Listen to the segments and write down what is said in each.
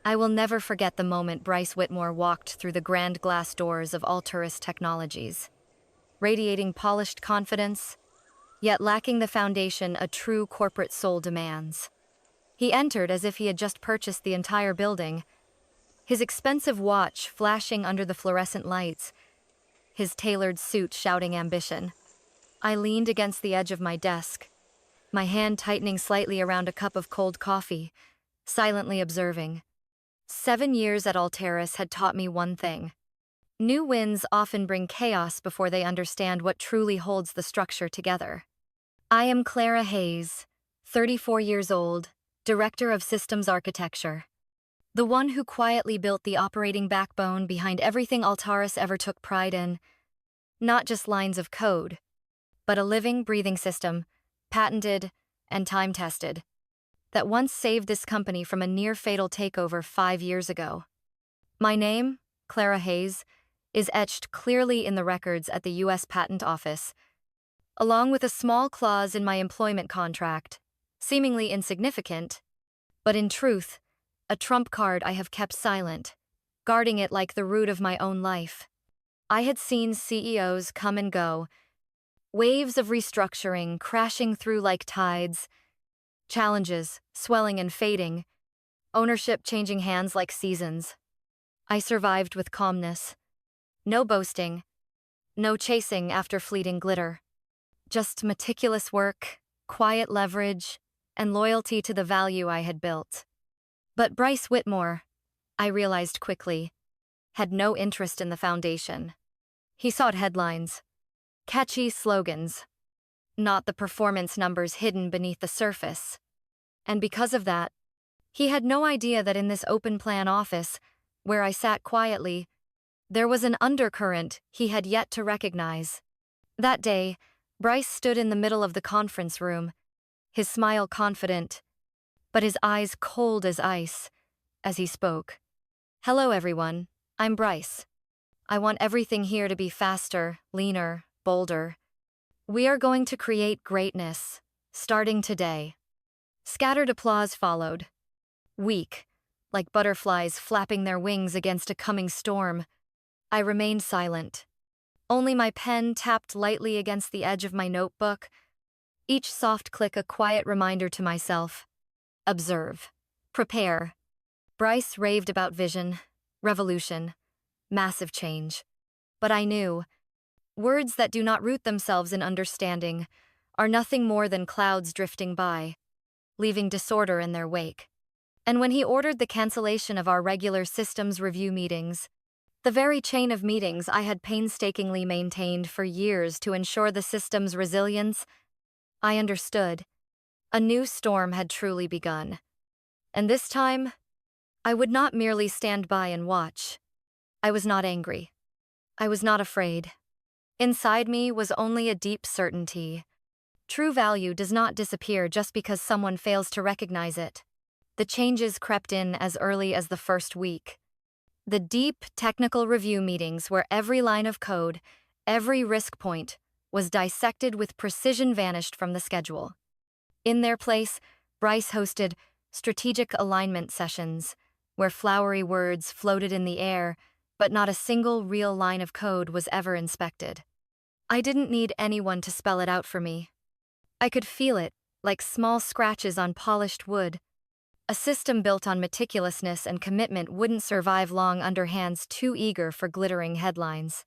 I will never forget the moment Bryce Whitmore walked through the grand glass doors of Altaris Technologies, radiating polished confidence, yet lacking the foundation a true corporate soul demands. He entered as if he had just purchased the entire building, his expensive watch flashing under the fluorescent lights, his tailored suit shouting ambition. I leaned against the edge of my desk, my hand tightening slightly around a cup of cold coffee, silently observing. 7 years at Altaris had taught me one thing. New winds often bring chaos before they understand what truly holds the structure together. I am Clara Hayes, 34 years old, Director of Systems Architecture. The one who quietly built the operating backbone behind everything Altaris ever took pride in. Not just lines of code, but a living, breathing system, patented and time-tested, that once saved this company from a near-fatal takeover 5 years ago. My name, Clara Hayes, is etched clearly in the records at the U.S. Patent Office, along with a small clause in my employment contract, seemingly insignificant, but in truth, a trump card I have kept silent, guarding it like the root of my own life. I had seen CEOs come and go, waves of restructuring crashing through like tides, challenges swelling and fading, ownership changing hands like seasons. I survived with calmness. No boasting, no chasing after fleeting glitter. Just meticulous work, quiet leverage, and loyalty to the value I had built. But Bryce Whitmore, I realized quickly, had no interest in the foundation. He sought headlines, catchy slogans, not the performance numbers hidden beneath the surface. And because of that, he had no idea that in this open-plan office, where I sat quietly, there was an undercurrent he had yet to recognize. That day, Bryce stood in the middle of the conference room, his smile confident, but his eyes cold as ice, as he spoke. "Hello everyone, I'm Bryce. I want everything here to be faster, leaner, bolder. We are going to create greatness, starting today." Scattered applause followed. Weak, like butterflies flapping their wings against a coming storm, I remained silent. Only my pen tapped lightly against the edge of my notebook, each soft click a quiet reminder to myself. Observe. Prepare. Bryce raved about vision, revolution, massive change. But I knew, words that do not root themselves in understanding are nothing more than clouds drifting by, leaving disorder in their wake. And when he ordered the cancellation of our regular systems review meetings, the very chain of meetings I had painstakingly maintained for years to ensure the system's resilience, I understood. A new storm had truly begun. And this time, I would not merely stand by and watch. I was not angry. I was not afraid. Inside me was only a deep certainty. True value does not disappear just because someone fails to recognize it. The changes crept in as early as the first week. The deep technical review meetings where every line of code, every risk point, was dissected with precision vanished from the schedule. In their place, Bryce hosted strategic alignment sessions, where flowery words floated in the air, but not a single real line of code was ever inspected. I didn't need anyone to spell it out for me. I could feel it, like small scratches on polished wood. A system built on meticulousness and commitment wouldn't survive long under hands too eager for glittering headlines.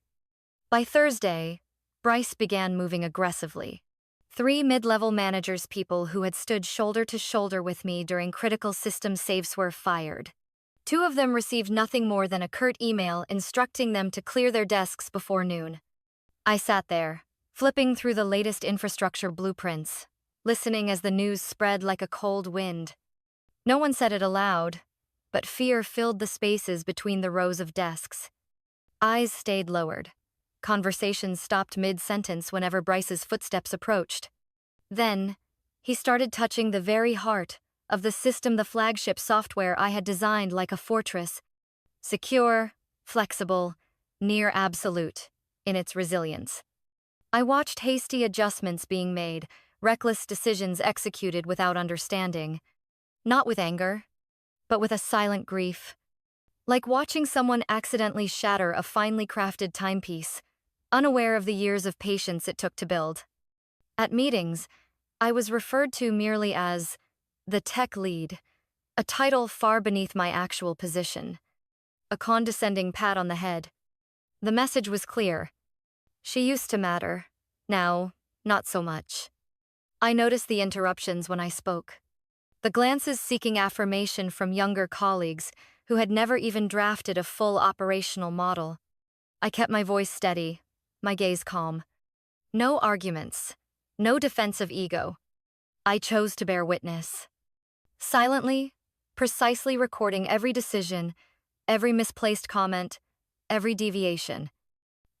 By Thursday, Bryce began moving aggressively. 3 mid-level managers, people who had stood shoulder to shoulder with me during critical system saves, were fired. 2 of them received nothing more than a curt email instructing them to clear their desks before noon. I sat there, flipping through the latest infrastructure blueprints, listening as the news spread like a cold wind. No one said it aloud, but fear filled the spaces between the rows of desks. Eyes stayed lowered. Conversations stopped mid-sentence whenever Bryce's footsteps approached. Then, he started touching the very heart of the system, the flagship software I had designed like a fortress. Secure, flexible, near absolute in its resilience. I watched hasty adjustments being made, reckless decisions executed without understanding. Not with anger, but with a silent grief. Like watching someone accidentally shatter a finely crafted timepiece, unaware of the years of patience it took to build. At meetings, I was referred to merely as the tech lead, a title far beneath my actual position. A condescending pat on the head. The message was clear. She used to matter. Now, not so much. I noticed the interruptions when I spoke. The glances seeking affirmation from younger colleagues who had never even drafted a full operational model. I kept my voice steady, my gaze calm. No arguments, no defensive ego. I chose to bear witness. Silently, precisely recording every decision, every misplaced comment, every deviation.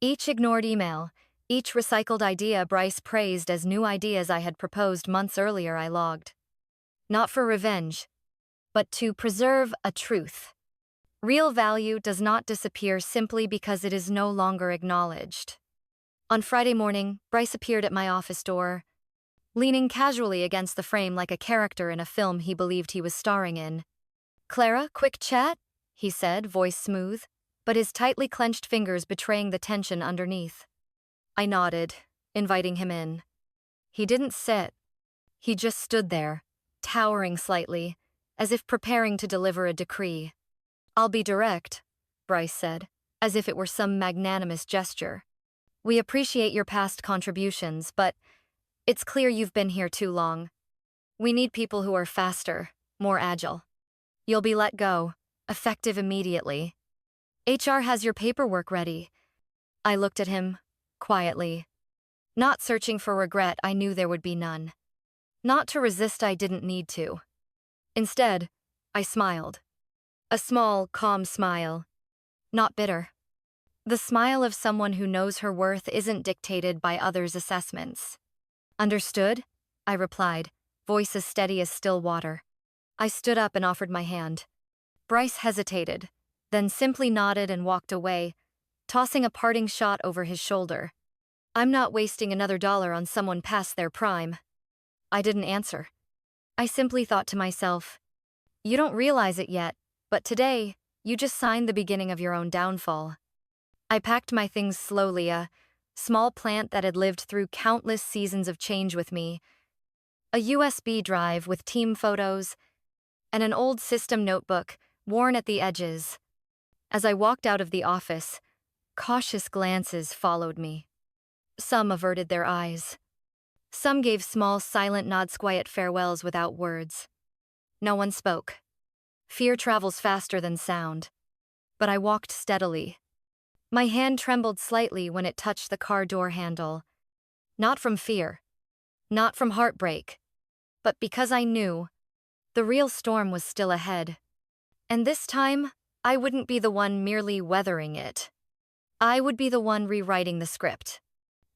Each ignored email, each recycled idea Bryce praised as new ideas I had proposed months earlier I logged. Not for revenge, but to preserve a truth. Real value does not disappear simply because it is no longer acknowledged. On Friday morning, Bryce appeared at my office door, leaning casually against the frame like a character in a film he believed he was starring in. "Clara, quick chat?" he said, voice smooth, but his tightly clenched fingers betraying the tension underneath. I nodded, inviting him in. He didn't sit. He just stood there, towering slightly, as if preparing to deliver a decree. "I'll be direct," Bryce said, as if it were some magnanimous gesture. "We appreciate your past contributions, but it's clear you've been here too long. We need people who are faster, more agile. You'll be let go, effective immediately. HR has your paperwork ready." I looked at him, quietly. Not searching for regret, I knew there would be none. Not to resist, I didn't need to. Instead, I smiled. A small, calm smile. Not bitter. The smile of someone who knows her worth isn't dictated by others' assessments. "Understood?" I replied, voice as steady as still water. I stood up and offered my hand. Bryce hesitated, then simply nodded and walked away, tossing a parting shot over his shoulder. I'm not wasting another dollar on someone past their prime. I didn't answer. I simply thought to myself, you don't realize it yet, but today, you just signed the beginning of your own downfall. I packed my things slowly, a small plant that had lived through countless seasons of change with me, a USB drive with team photos, and an old system notebook, worn at the edges. As I walked out of the office, cautious glances followed me. Some averted their eyes. Some gave small, silent nods, quiet farewells without words. No one spoke. Fear travels faster than sound. But I walked steadily. My hand trembled slightly when it touched the car door handle. Not from fear. Not from heartbreak. But because I knew the real storm was still ahead. And this time, I wouldn't be the one merely weathering it. I would be the one rewriting the script.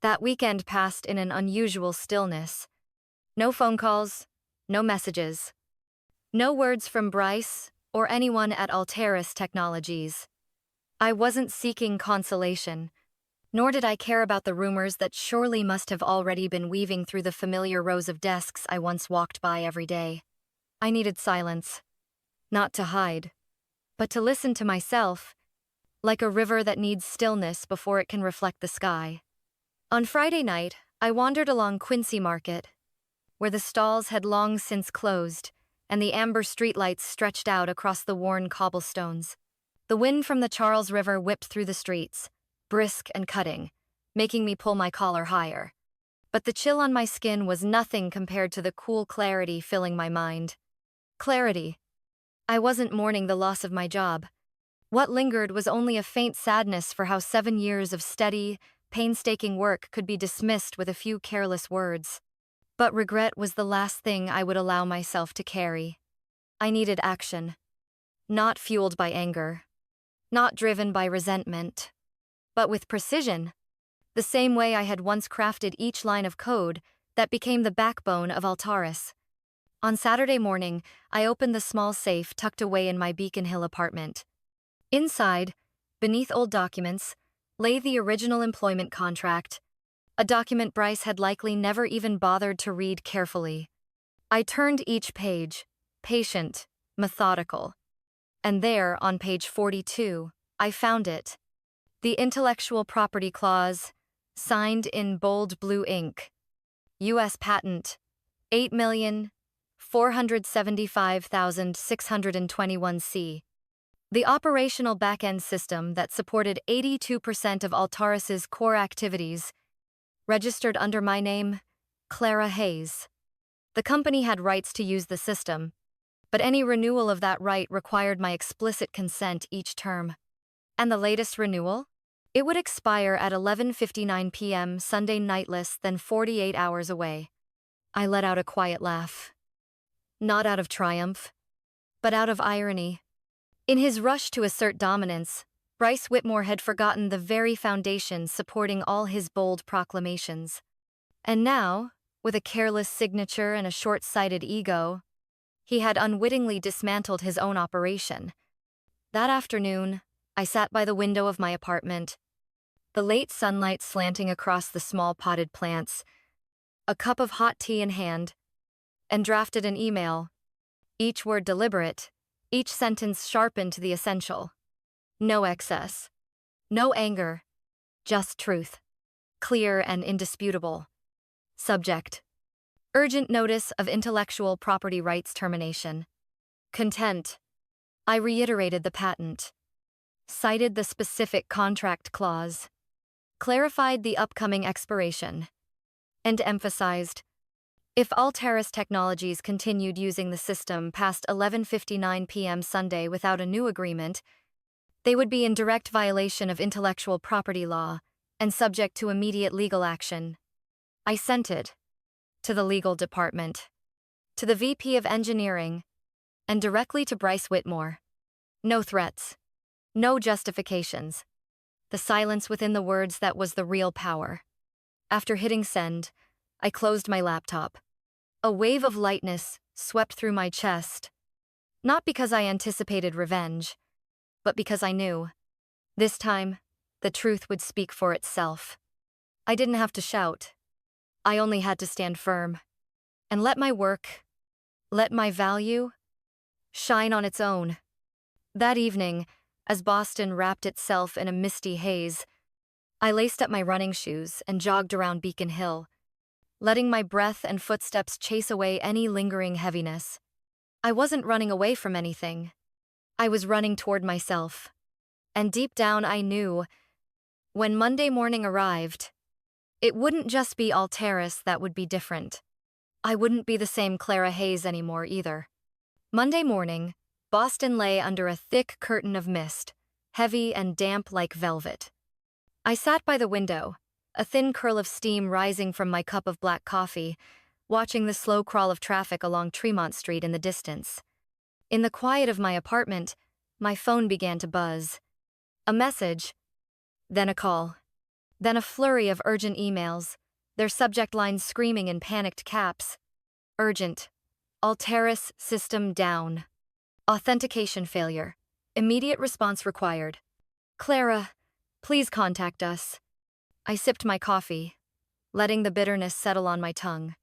That weekend passed in an unusual stillness. No phone calls, no messages. No words from Bryce or anyone at Altaris Technologies. I wasn't seeking consolation, nor did I care about the rumors that surely must have already been weaving through the familiar rows of desks I once walked by every day. I needed silence. Not to hide, but to listen to myself, like a river that needs stillness before it can reflect the sky. On Friday night, I wandered along Quincy Market, where the stalls had long since closed and the amber streetlights stretched out across the worn cobblestones. The wind from the Charles River whipped through the streets, brisk and cutting, making me pull my collar higher. But the chill on my skin was nothing compared to the cool clarity filling my mind. Clarity. I wasn't mourning the loss of my job. What lingered was only a faint sadness for how 7 years of steady, painstaking work could be dismissed with a few careless words. But regret was the last thing I would allow myself to carry. I needed action. Not fueled by anger. Not driven by resentment. But with precision. The same way I had once crafted each line of code that became the backbone of Altaris. On Saturday morning, I opened the small safe tucked away in my Beacon Hill apartment. Inside, beneath old documents, lay the original employment contract, a document Bryce had likely never even bothered to read carefully. I turned each page, patient, methodical, And there, on page 42, I found it. The intellectual property clause, signed in bold blue ink. U.S. patent, 8,475,621 The operational backend system that supported 82% of Altaris's core activities, registered under my name, Clara Hayes. The company had rights to use the system, but any renewal of that right required my explicit consent each term. And the latest renewal? It would expire at 11:59 p.m. Sunday night, less than 48 hours away. I let out a quiet laugh. Not out of triumph, but out of irony. In his rush to assert dominance, Bryce Whitmore had forgotten the very foundation supporting all his bold proclamations. And now, with a careless signature and a short-sighted ego, he had unwittingly dismantled his own operation. That afternoon, I sat by the window of my apartment, the late sunlight slanting across the small potted plants, a cup of hot tea in hand, and drafted an email, each word deliberate, each sentence sharpened to the essential. No excess, no anger, just truth, clear and indisputable. Subject: urgent notice of intellectual property rights termination. Content: I reiterated the patent, cited the specific contract clause, clarified the upcoming expiration, and emphasized, if Altaris Technologies continued using the system past 11:59 p.m. Sunday without a new agreement, they would be in direct violation of intellectual property law and subject to immediate legal action. I sent it to the legal department, to the VP of Engineering, and directly to Bryce Whitmore. No threats, no justifications. The silence within the words that was the real power. After hitting send, I closed my laptop. A wave of lightness swept through my chest, not because I anticipated revenge, but because I knew, this time, the truth would speak for itself. I didn't have to shout. I only had to stand firm and let my work, let my value, shine on its own. That evening, as Boston wrapped itself in a misty haze, I laced up my running shoes and jogged around Beacon Hill, letting my breath and footsteps chase away any lingering heaviness. I wasn't running away from anything. I was running toward myself. And deep down I knew, when Monday morning arrived, it wouldn't just be Altaris that would be different. I wouldn't be the same Clara Hayes anymore either. Monday morning, Boston lay under a thick curtain of mist, heavy and damp like velvet. I sat by the window, a thin curl of steam rising from my cup of black coffee, watching the slow crawl of traffic along Tremont Street in the distance. In the quiet of my apartment, my phone began to buzz. A message, then a call, then a flurry of urgent emails, their subject lines screaming in panicked caps. Urgent. Altaris system down. Authentication failure. Immediate response required. Clara, please contact us. I sipped my coffee, letting the bitterness settle on my tongue.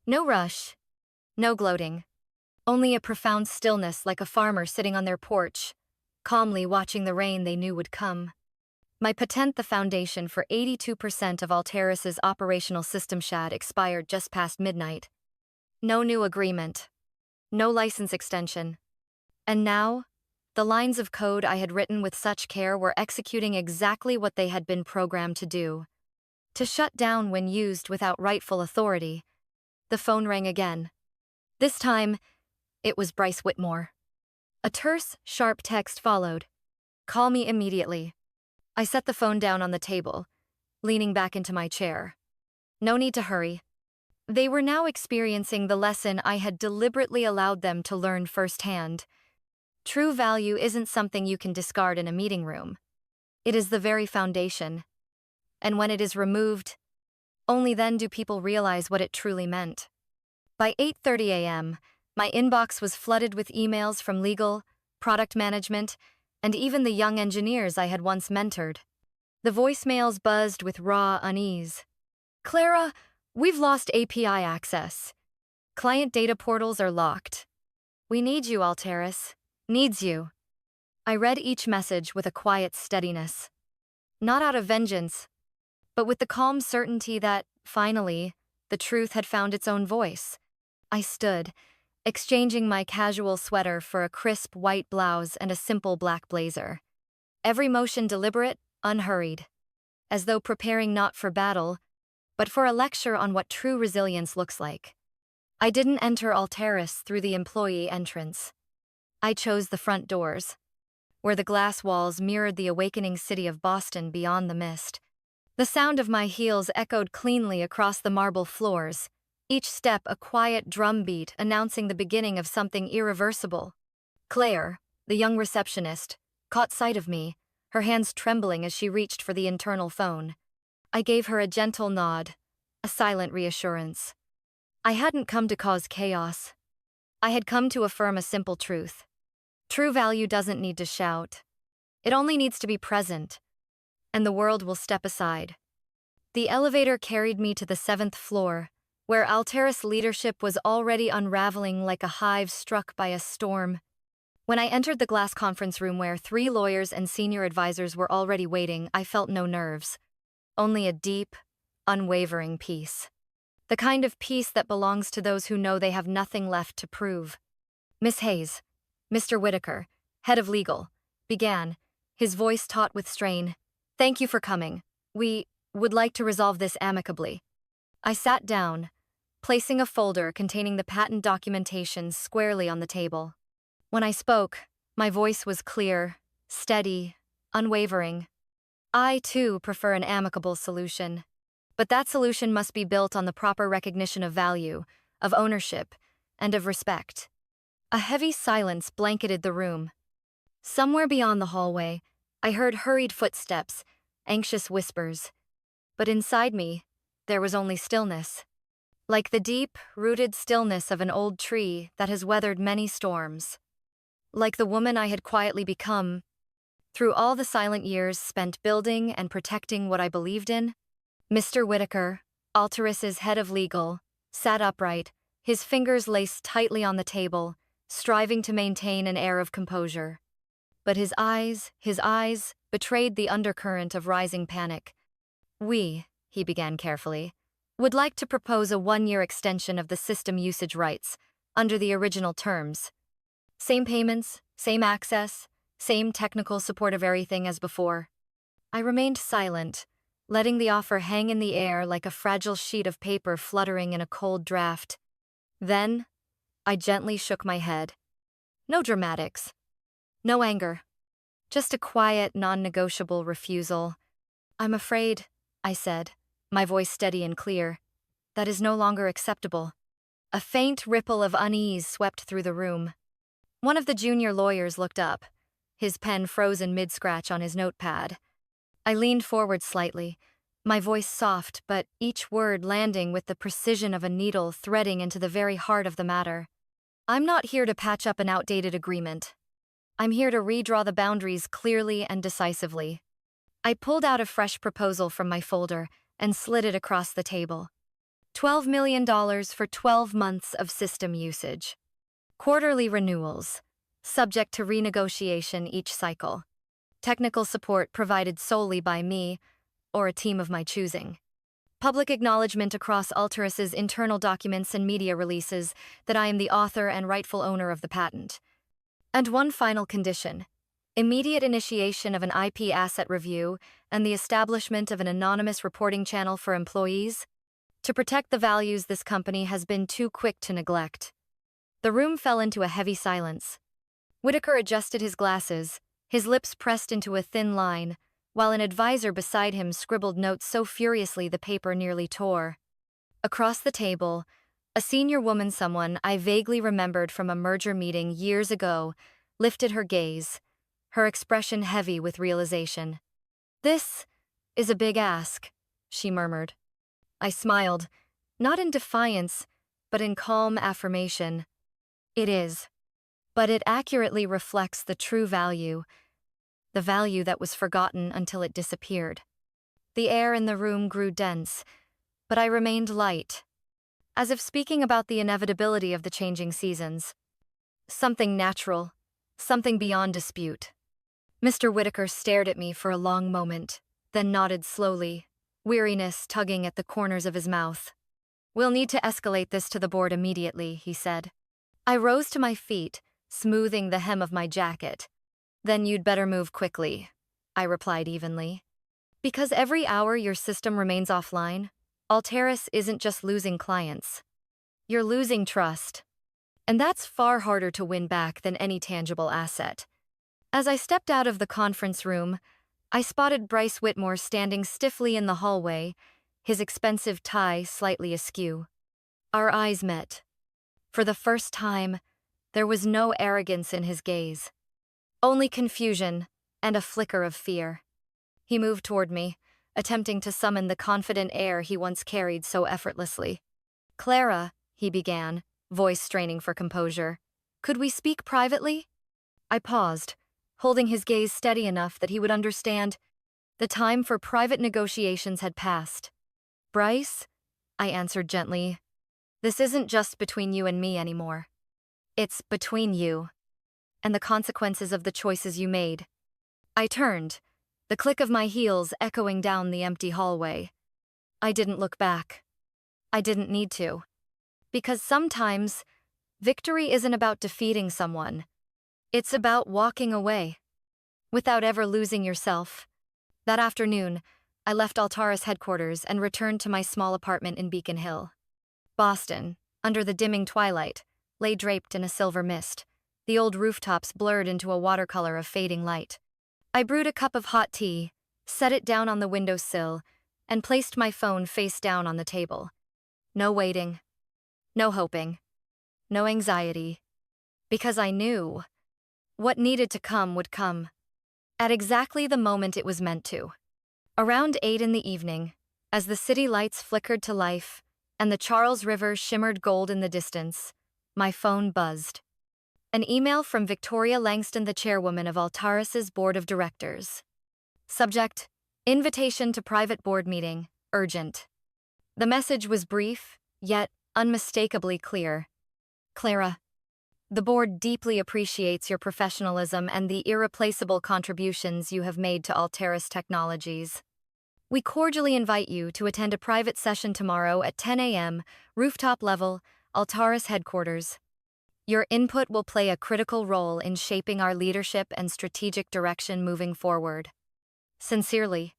No rush, no gloating, only a profound stillness like a farmer sitting on their porch, calmly watching the rain they knew would come. My patent, the foundation for 82% of Altaris's operational system shad, expired just past midnight. No new agreement, no license extension. And now, the lines of code I had written with such care were executing exactly what they had been programmed to do. To shut down when used without rightful authority. The phone rang again. This time, it was Bryce Whitmore. A terse, sharp text followed. Call me immediately. I set the phone down on the table, leaning back into my chair. No need to hurry. They were now experiencing the lesson I had deliberately allowed them to learn firsthand. True value isn't something you can discard in a meeting room. It is the very foundation. And when it is removed, only then do people realize what it truly meant. By 8:30 a.m., my inbox was flooded with emails from legal, product management, and even the young engineers I had once mentored. The voicemails buzzed with raw unease. Clara, we've lost API access. Client data portals are locked. We need you, Altaris. Needs you. I read each message with a quiet steadiness. Not out of vengeance, but with the calm certainty that, finally, the truth had found its own voice. I stood, exchanging my casual sweater for a crisp white blouse and a simple black blazer. Every motion deliberate, unhurried, as though preparing not for battle, but for a lecture on what true resilience looks like. I didn't enter Altaris through the employee entrance. I chose the front doors, where the glass walls mirrored the awakening city of Boston beyond the mist. The sound of my heels echoed cleanly across the marble floors, each step a quiet drum beat announcing the beginning of something irreversible. Claire, the young receptionist, caught sight of me, her hands trembling as she reached for the internal phone. I gave her a gentle nod, a silent reassurance. I hadn't come to cause chaos. I had come to affirm a simple truth. True value doesn't need to shout. It only needs to be present, and the world will step aside. The elevator carried me to the 7th floor, where Altaris leadership was already unraveling like a hive struck by a storm. When I entered the glass conference room where 3 lawyers and senior advisors were already waiting, I felt no nerves, only a deep, unwavering peace. The kind of peace that belongs to those who know they have nothing left to prove. Miss Hayes, Mr. Whitaker, head of legal, began, his voice taut with strain. Thank you for coming. We would like to resolve this amicably. I sat down, placing a folder containing the patent documentation squarely on the table. When I spoke, my voice was clear, steady, unwavering. I, too, prefer an amicable solution. But that solution must be built on the proper recognition of value, of ownership, and of respect. A heavy silence blanketed the room. Somewhere beyond the hallway, I heard hurried footsteps, anxious whispers. But inside me, there was only stillness. Like the deep, rooted stillness of an old tree that has weathered many storms. Like the woman I had quietly become, through all the silent years spent building and protecting what I believed in. Mr. Whitaker, Altaris's head of legal, sat upright, his fingers laced tightly on the table, striving to maintain an air of composure. But his eyes, betrayed the undercurrent of rising panic. We, he began carefully, would like to propose a 1-year extension of the system usage rights, under the original terms. Same payments, same access, same technical support of everything as before. I remained silent, letting the offer hang in the air like a fragile sheet of paper fluttering in a cold draft. Then, I gently shook my head. No dramatics. No anger. Just a quiet, non-negotiable refusal. I'm afraid, I said, my voice steady and clear, that is no longer acceptable. A faint ripple of unease swept through the room. One of the junior lawyers looked up, his pen frozen mid-scratch on his notepad. I leaned forward slightly, my voice soft but each word landing with the precision of a needle threading into the very heart of the matter. I'm not here to patch up an outdated agreement. I'm here to redraw the boundaries clearly and decisively. I pulled out a fresh proposal from my folder and slid it across the table. $12 million for 12 months of system usage. Quarterly renewals, subject to renegotiation each cycle. Technical support provided solely by me, or a team of my choosing. Public acknowledgement across Altaris's internal documents and media releases that I am the author and rightful owner of the patent. And one final condition: immediate initiation of an IP asset review and the establishment of an anonymous reporting channel for employees to protect the values this company has been too quick to neglect. The room fell into a heavy silence. Whitaker adjusted his glasses, his lips pressed into a thin line, while an advisor beside him scribbled notes so furiously the paper nearly tore. Across the table, a senior woman, someone I vaguely remembered from a merger meeting years ago, lifted her gaze, her expression heavy with realization. "This is a big ask," she murmured. I smiled, not in defiance, but in calm affirmation. It is. But it accurately reflects the true value, the value that was forgotten until it disappeared. The air in the room grew dense, but I remained light, as if speaking about the inevitability of the changing seasons. Something natural, something beyond dispute. Mr. Whitaker stared at me for a long moment, then nodded slowly, weariness tugging at the corners of his mouth. "We'll need to escalate this to the board immediately," he said. I rose to my feet, smoothing the hem of my jacket. "Then you'd better move quickly," I replied evenly. "Because every hour your system remains offline, Altaris isn't just losing clients. You're losing trust. And that's far harder to win back than any tangible asset." As I stepped out of the conference room, I spotted Bryce Whitmore standing stiffly in the hallway, his expensive tie slightly askew. Our eyes met. For the first time, there was no arrogance in his gaze. Only confusion and a flicker of fear. He moved toward me, attempting to summon the confident air he once carried so effortlessly. "Clara," he began, voice straining for composure, "could we speak privately?" I paused, holding his gaze steady enough that he would understand. The time for private negotiations had passed. "Bryce," I answered gently, "this isn't just between you and me anymore. It's between you and the consequences of the choices you made." I turned, the click of my heels echoing down the empty hallway. I didn't look back. I didn't need to. Because sometimes, victory isn't about defeating someone. It's about walking away, without ever losing yourself. That afternoon, I left Altaris headquarters and returned to my small apartment in Beacon Hill. Boston, under the dimming twilight, lay draped in a silver mist, the old rooftops blurred into a watercolor of fading light. I brewed a cup of hot tea, set it down on the windowsill, and placed my phone face down on the table. No waiting. No hoping. No anxiety. Because I knew what needed to come would come, at exactly the moment it was meant to. Around 8 in the evening, as the city lights flickered to life and the Charles River shimmered gold in the distance, my phone buzzed. An email from Victoria Langston, the chairwoman of Altaris's board of directors. Subject: invitation to private board meeting, urgent. The message was brief, yet unmistakably clear. "Clara, the board deeply appreciates your professionalism and the irreplaceable contributions you have made to Altaris Technologies. We cordially invite you to attend a private session tomorrow at 10 a.m., rooftop level, Altaris headquarters. Your input will play a critical role in shaping our leadership and strategic direction moving forward. Sincerely,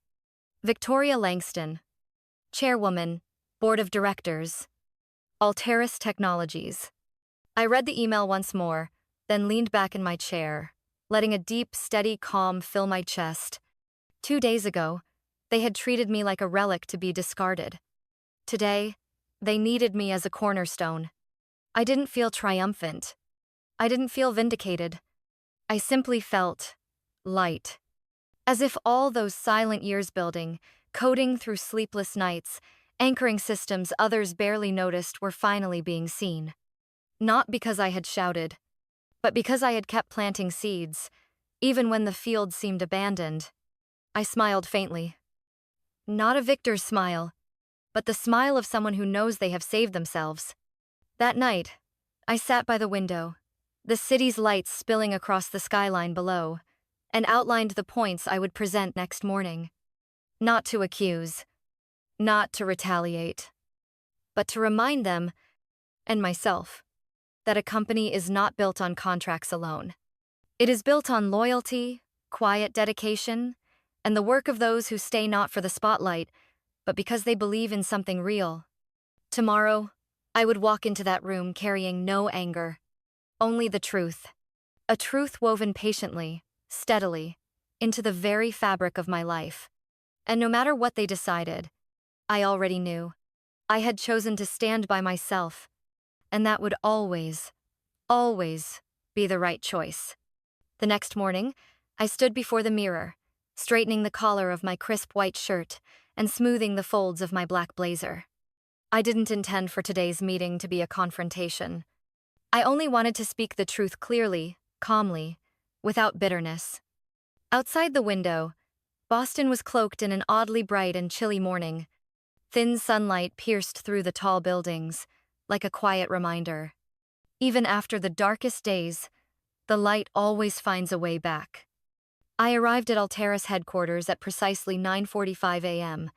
Victoria Langston, Chairwoman, Board of Directors, Altaris Technologies." I read the email once more, then leaned back in my chair, letting a deep, steady calm fill my chest. 2 days ago, they had treated me like a relic to be discarded. Today, they needed me as a cornerstone. I didn't feel triumphant. I didn't feel vindicated. I simply felt light. As if all those silent years building, coding through sleepless nights, anchoring systems others barely noticed were finally being seen. Not because I had shouted, but because I had kept planting seeds, even when the field seemed abandoned. I smiled faintly. Not a victor's smile, but the smile of someone who knows they have saved themselves. That night, I sat by the window, the city's lights spilling across the skyline below, and outlined the points I would present next morning. Not to accuse, not to retaliate, but to remind them, and myself, that a company is not built on contracts alone. It is built on loyalty, quiet dedication, and the work of those who stay not for the spotlight, but because they believe in something real. Tomorrow, I would walk into that room carrying no anger, only the truth. A truth woven patiently, steadily, into the very fabric of my life. And no matter what they decided, I already knew. I had chosen to stand by myself, and that would always, always be the right choice. The next morning, I stood before the mirror, straightening the collar of my crisp white shirt and smoothing the folds of my black blazer. I didn't intend for today's meeting to be a confrontation. I only wanted to speak the truth clearly, calmly, without bitterness. Outside the window, Boston was cloaked in an oddly bright and chilly morning. Thin sunlight pierced through the tall buildings, like a quiet reminder. Even after the darkest days, the light always finds a way back. I arrived at Altaris headquarters at precisely 9:45 a.m.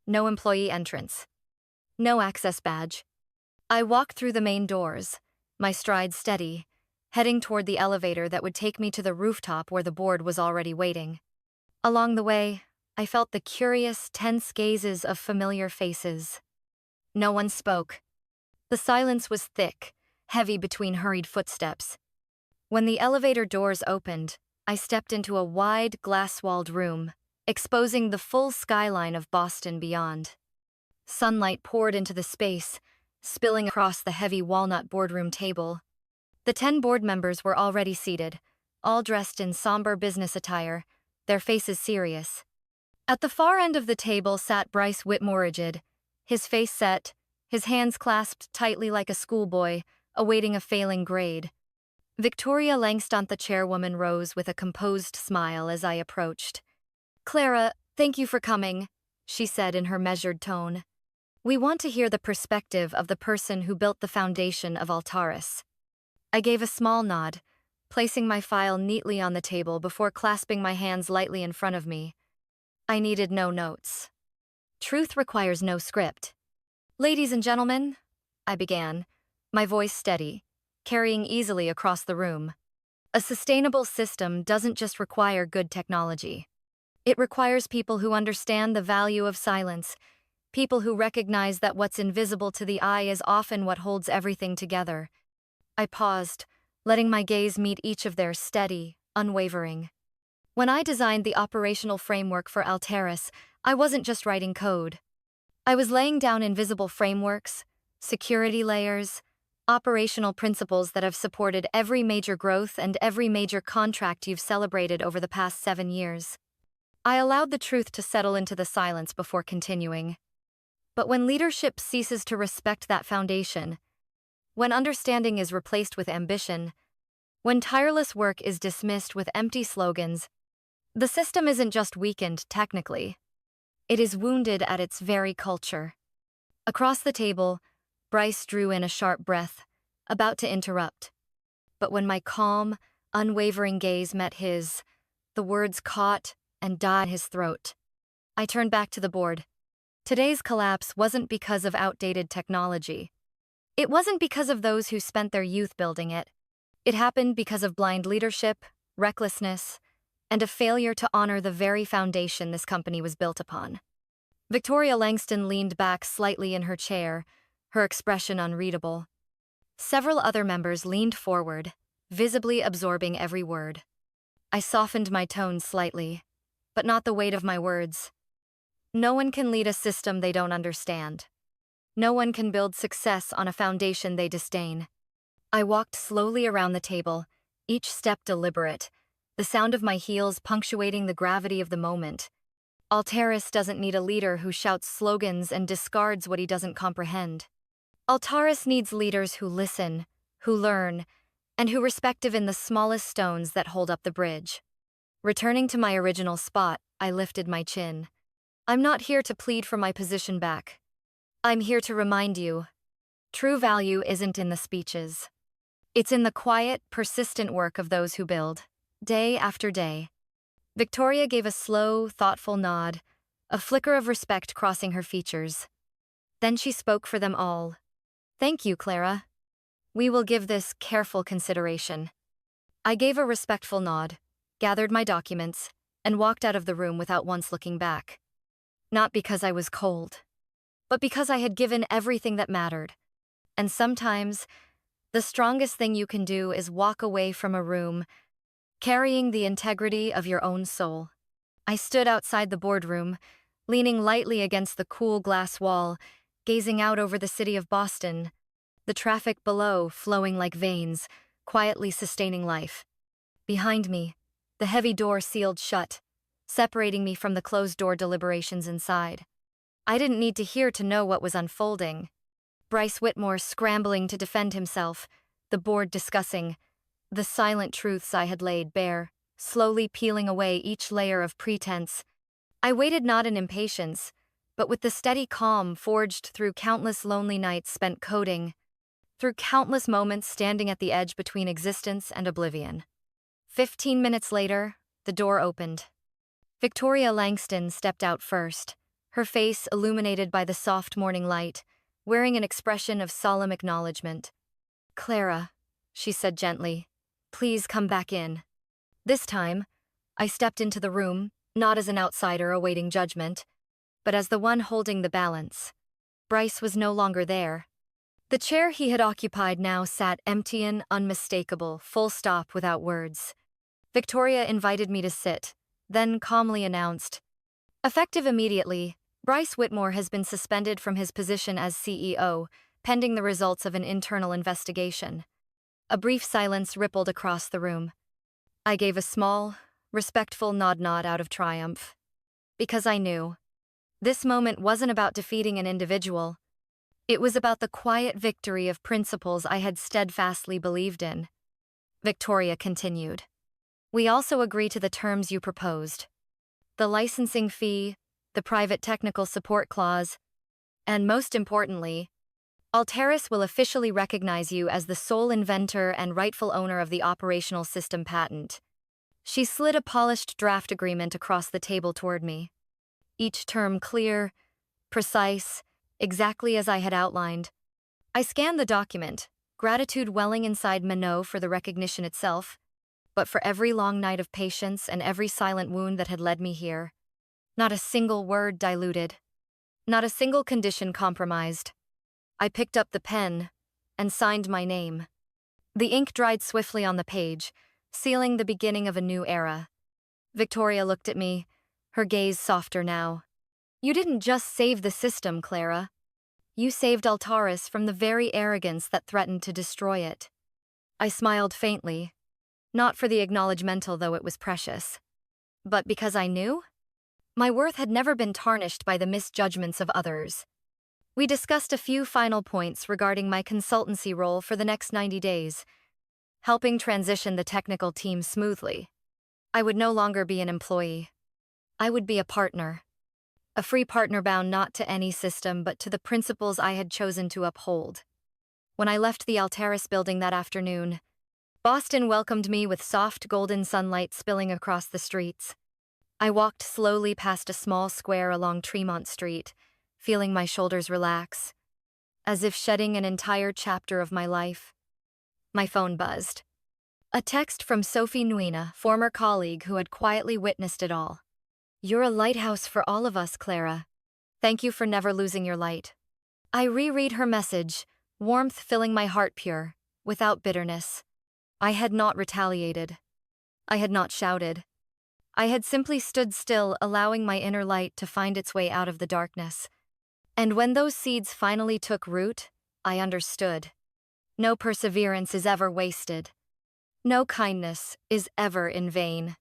No employee entrance. No access badge. I walked through the main doors, my stride steady, heading toward the elevator that would take me to the rooftop where the board was already waiting. Along the way, I felt the curious, tense gazes of familiar faces. No one spoke. The silence was thick, heavy between hurried footsteps. When the elevator doors opened, I stepped into a wide, glass-walled room, exposing the full skyline of Boston beyond. Sunlight poured into the space, spilling across the heavy walnut boardroom table. The 10 board members were already seated, all dressed in somber business attire, their faces serious. At the far end of the table sat Bryce Whitmore, rigid, his face set, his hands clasped tightly like a schoolboy, awaiting a failing grade. Victoria Langston, the chairwoman, rose with a composed smile as I approached. "Clara, thank you for coming," she said in her measured tone. "We want to hear the perspective of the person who built the foundation of Altaris." I gave a small nod, placing my file neatly on the table before clasping my hands lightly in front of me. I needed no notes. Truth requires no script. "Ladies and gentlemen," I began, my voice steady, carrying easily across the room. "A sustainable system doesn't just require good technology. It requires people who understand the value of silence, people who recognize that what's invisible to the eye is often what holds everything together." I paused, letting my gaze meet each of theirs, steady, unwavering. When I designed the operational framework for Altaris, I wasn't just writing code. I was laying down invisible frameworks, security layers, operational principles that have supported every major growth and every major contract you've celebrated over the past 7 years. I allowed the truth to settle into the silence before continuing. But when leadership ceases to respect that foundation, when understanding is replaced with ambition, when tireless work is dismissed with empty slogans, the system isn't just weakened technically. It is wounded at its very culture. Across the table, Bryce drew in a sharp breath, about to interrupt. But when my calm, unwavering gaze met his, the words caught and died in his throat. I turned back to the board. Today's collapse wasn't because of outdated technology. It wasn't because of those who spent their youth building it. It happened because of blind leadership, recklessness, and a failure to honor the very foundation this company was built upon. Victoria Langston leaned back slightly in her chair, her expression unreadable. Several other members leaned forward, visibly absorbing every word. I softened my tone slightly, but not the weight of my words. No one can lead a system they don't understand. No one can build success on a foundation they disdain. I walked slowly around the table, each step deliberate, the sound of my heels punctuating the gravity of the moment. Altaris doesn't need a leader who shouts slogans and discards what he doesn't comprehend. Altaris needs leaders who listen, who learn, and who respect even the smallest stones that hold up the bridge. Returning to my original spot, I lifted my chin. I'm not here to plead for my position back. I'm here to remind you, true value isn't in the speeches. It's in the quiet, persistent work of those who build, day after day. Victoria gave a slow, thoughtful nod, a flicker of respect crossing her features. Then she spoke for them all. "Thank you, Clara. We will give this careful consideration." I gave a respectful nod, gathered my documents, and walked out of the room without once looking back. Not because I was cold, but because I had given everything that mattered. And sometimes, the strongest thing you can do is walk away from a room, carrying the integrity of your own soul. I stood outside the boardroom, leaning lightly against the cool glass wall, gazing out over the city of Boston, the traffic below flowing like veins, quietly sustaining life. Behind me, the heavy door sealed shut, separating me from the closed-door deliberations inside. I didn't need to hear to know what was unfolding. Bryce Whitmore scrambling to defend himself, the board discussing, the silent truths I had laid bare, slowly peeling away each layer of pretense. I waited not in impatience, but with the steady calm forged through countless lonely nights spent coding, through countless moments standing at the edge between existence and oblivion. 15 minutes later, the door opened. Victoria Langston stepped out first, her face illuminated by the soft morning light, wearing an expression of solemn acknowledgement. "Clara," she said gently, "please come back in." This time, I stepped into the room, not as an outsider awaiting judgment, but as the one holding the balance. Bryce was no longer there. The chair he had occupied now sat empty and unmistakable, full stop without words. Victoria invited me to sit, then calmly announced, "Effective immediately, Bryce Whitmore has been suspended from his position as CEO, pending the results of an internal investigation." A brief silence rippled across the room. I gave a small, respectful nod out of triumph. Because I knew. This moment wasn't about defeating an individual. It was about the quiet victory of principles I had steadfastly believed in. Victoria continued. "We also agree to the terms you proposed. The licensing fee, the private technical support clause, and most importantly, Altaris will officially recognize you as the sole inventor and rightful owner of the operational system patent." She slid a polished draft agreement across the table toward me. Each term clear, precise, exactly as I had outlined. I scanned the document, gratitude welling inside Minot for the recognition itself, but for every long night of patience and every silent wound that had led me here. Not a single word diluted. Not a single condition compromised. I picked up the pen and signed my name. The ink dried swiftly on the page, sealing the beginning of a new era. Victoria looked at me, her gaze softer now. "You didn't just save the system, Clara. You saved Altaris from the very arrogance that threatened to destroy it." I smiled faintly, not for the acknowledgmental though it was precious, but because I knew my worth had never been tarnished by the misjudgments of others. We discussed a few final points regarding my consultancy role for the next 90 days, helping transition the technical team smoothly. I would no longer be an employee. I would be a partner. A free partner bound not to any system but to the principles I had chosen to uphold. When I left the Altaris building that afternoon, Boston welcomed me with soft golden sunlight spilling across the streets. I walked slowly past a small square along Tremont Street, feeling my shoulders relax, as if shedding an entire chapter of my life. My phone buzzed. A text from Sophie Nguyen, former colleague who had quietly witnessed it all. "You're a lighthouse for all of us, Clara. Thank you for never losing your light." I reread her message, warmth filling my heart pure, without bitterness. I had not retaliated. I had not shouted. I had simply stood still, allowing my inner light to find its way out of the darkness. And when those seeds finally took root, I understood. No perseverance is ever wasted. No kindness is ever in vain.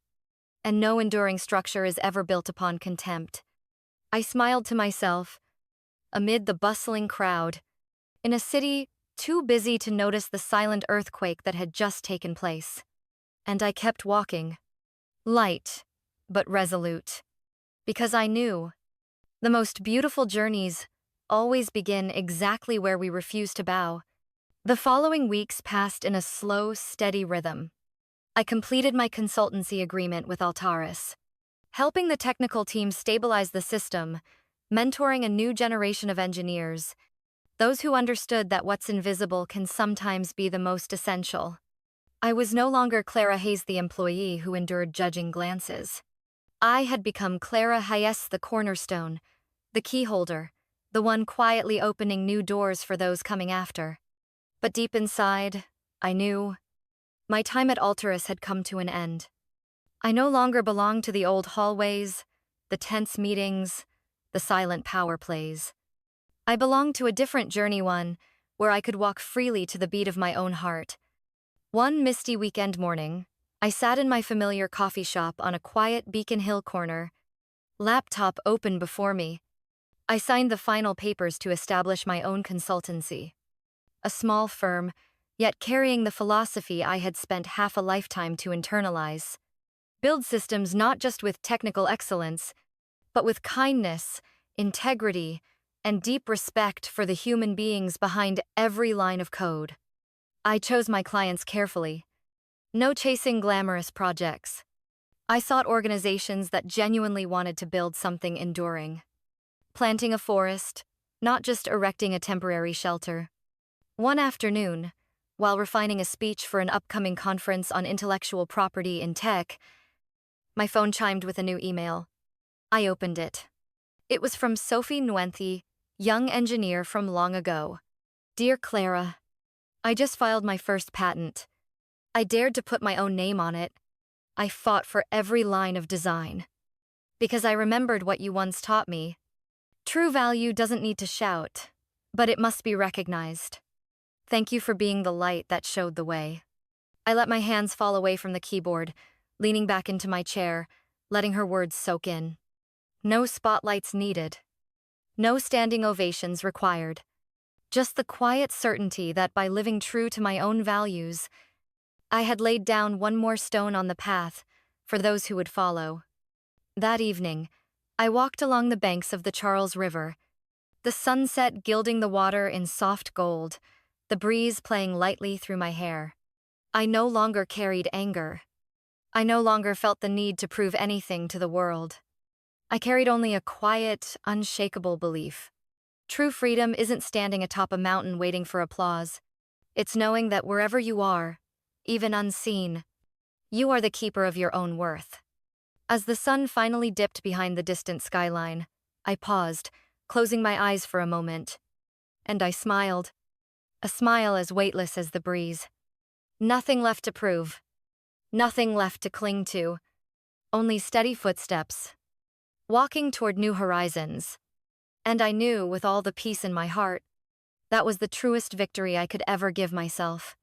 And no enduring structure is ever built upon contempt. I smiled to myself, amid the bustling crowd, in a city too busy to notice the silent earthquake that had just taken place. And I kept walking, light but resolute, because I knew the most beautiful journeys always begin exactly where we refuse to bow. The following weeks passed in a slow, steady rhythm. I completed my consultancy agreement with Altaris, helping the technical team stabilize the system, mentoring a new generation of engineers, those who understood that what's invisible can sometimes be the most essential. I was no longer Clara Hayes, the employee who endured judging glances. I had become Clara Hayes, the cornerstone, the keyholder, the one quietly opening new doors for those coming after. But deep inside, I knew my time at Altaris had come to an end. I no longer belonged to the old hallways, the tense meetings, the silent power plays. I belonged to a different journey, one where I could walk freely to the beat of my own heart. One misty weekend morning, I sat in my familiar coffee shop on a quiet Beacon Hill corner, laptop open before me. I signed the final papers to establish my own consultancy. A small firm, yet carrying the philosophy I had spent half a lifetime to internalize. Build systems not just with technical excellence, but with kindness, integrity, and deep respect for the human beings behind every line of code. I chose my clients carefully. No chasing glamorous projects. I sought organizations that genuinely wanted to build something enduring. Planting a forest, not just erecting a temporary shelter. One afternoon, while refining a speech for an upcoming conference on intellectual property in tech, my phone chimed with a new email. I opened it. It was from Sophie Nguyenthi, young engineer from long ago. Dear Clara, I just filed my first patent. I dared to put my own name on it. I fought for every line of design. Because I remembered what you once taught me. True value doesn't need to shout, but it must be recognized. Thank you for being the light that showed the way. I let my hands fall away from the keyboard, leaning back into my chair, letting her words soak in. No spotlights needed. No standing ovations required. Just the quiet certainty that by living true to my own values, I had laid down one more stone on the path for those who would follow. That evening, I walked along the banks of the Charles River, the sunset gilding the water in soft gold, the breeze playing lightly through my hair. I no longer carried anger. I no longer felt the need to prove anything to the world. I carried only a quiet, unshakable belief. True freedom isn't standing atop a mountain waiting for applause. It's knowing that wherever you are, even unseen, you are the keeper of your own worth. As the sun finally dipped behind the distant skyline, I paused, closing my eyes for a moment. And I smiled. A smile as weightless as the breeze. Nothing left to prove. Nothing left to cling to. Only steady footsteps. Walking toward new horizons. And I knew, with all the peace in my heart, that was the truest victory I could ever give myself.